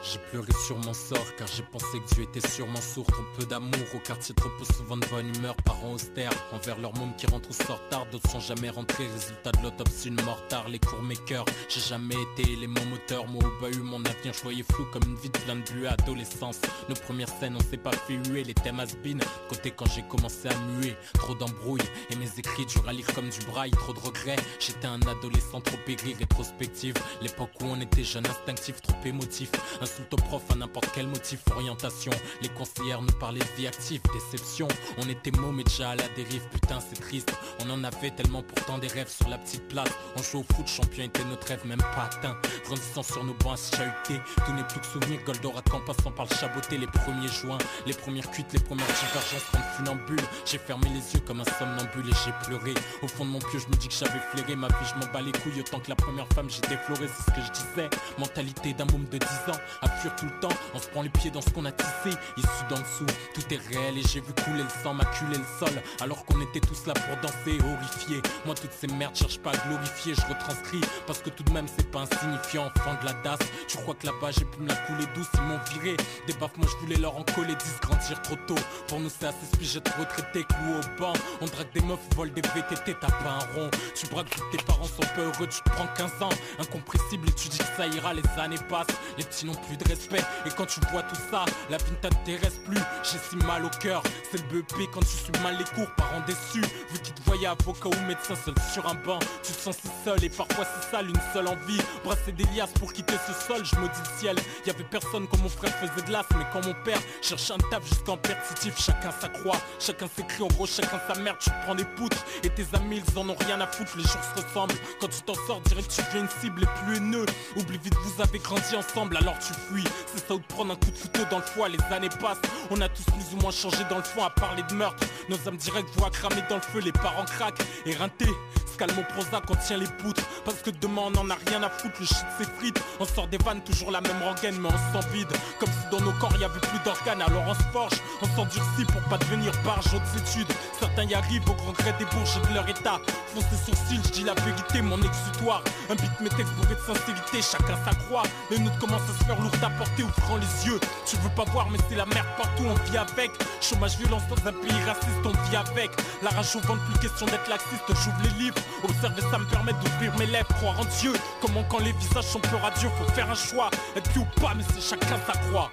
J'ai pleuré sur mon sort car j'ai pensé que Dieu était sûrement sourd. Trop peu d'amour au quartier, trop peu souvent de bonne humeur. Parents austères envers leurs mômes qui rentrent ou sortent tard. D'autres sont jamais rentrés, résultat de l'autopsie, une mort tard. Les cours mes cœurs, j'ai jamais été élément moteur. Moi au bahut, mon avenir je voyais flou comme une vie de plein de buée. Adolescence, nos premières scènes on s'est pas fait huer. Les thèmes has-been, côté quand j'ai commencé à muer. Trop d'embrouilles et mes écrits dur à lire comme du braille. Trop de regrets, j'étais un adolescent trop aigri. Rétrospective, l'époque où on était jeune, instinctif, trop émotif. Insulte au prof à n'importe quel motif, orientation. Les conseillères nous parlaient de vie active, déception. On était mômes mais déjà à la dérive, putain c'est triste. On en avait tellement pourtant des rêves sur la petite place. On jouait au foot, champion était notre rêve, même pas atteint. Grandissant sur nos bancs à se chahuter. Tout n'est plus que souvenir, Goldorak en passant par le chaboté. Les premiers juins, les premières cuites, les premières divergences comme funambule. J'ai fermé les yeux comme un somnambule et j'ai pleuré. Au fond de mon pieu je me dis que j'avais flairé. Ma vie je m'en bats les couilles autant que la première femme j'ai défloré. C'est ce que je disais, mentalité d'un môme de 10 ans. À fuir tout le temps, on se prend les pieds dans ce qu'on a tissé. Issu d'en dessous, tout est réel et j'ai vu couler le sang, maculer le sol. Alors qu'on était tous là pour danser, horrifiés. Moi toutes ces merdes cherche pas à glorifier. Je retranscris parce que tout de même c'est pas insignifiant. Enfant de la DAS, tu crois que là-bas j'ai pu me la couler douce. Ils m'ont viré, des baffes moi je voulais leur en coller 10. Grandir trop tôt, pour nous c'est assez spige être retraité, cloué au banc. On drague des meufs, vole des VTT, t'as pas un rond. Tu braques vu que tes parents sont pas heureux, tu te prends 15 ans. Incompressible et tu dis que ça ira, les années passent. Les petits n'ont plus de respect et quand tu vois tout ça, la vie ne t'intéresse plus. J'ai si mal au cœur, c'est le BEP quand tu suis mal les cours, parents déçus. Vu qu'ils te voyaient avocat ou médecin seul sur un banc, tu te sens si seul et parfois si sale, une seule envie. Brasser des liasses pour quitter ce sol, je maudis le ciel. Y'avait personne quand mon frère faisait de l'as, mais quand mon père cherche un taf jusqu'en pertitif, chacun sa croix, chacun s'écrit en gros, chacun sa merde, tu te prends des poutres. Et tes amis ils en ont rien à foutre, les jours se ressemblent. Quand tu t'en sors, dirais que tu deviens une cible et plus haineux. Oublie vite, vous avez grandi ensemble, alors tu fuis. C'est ça ou de prendre un coup de couteau dans le foie, les années passent. On a tous plus ou moins changé dans le fond à parler de meurtre. Nos âmes directes voient cramer dans le feu, les parents craquent, éreintés. Calme au Prozac, on tient les poutres. Parce que demain on en a rien à foutre, le shit s'effrite. On sort des vannes, toujours la même rengaine, mais on se sent vide. Comme si dans nos corps y avait plus d'organes, alors on se forge. On s'endurcit pour pas devenir barge aux études. Certains y arrivent au grand gré des bourges et de leur état. Fonce les sourcils, je dis la vérité, mon exutoire. Un beat mes textes bourré de sincérité, chacun sa croix. Les nôtres commencent à se faire lourd à porter, ouvrant les yeux. Tu veux pas voir mais c'est la merde partout, on vit avec. Chômage, violence dans un pays raciste, on vit avec. La rage au ventre, plus question d'être laxiste, j'ouvre les livres. Observer ça me permet d'ouvrir mes lèvres, croire en Dieu. Comment quand les visages sont peu radieux, faut faire un choix. Être plus ou pas mais c'est chacun sa croix.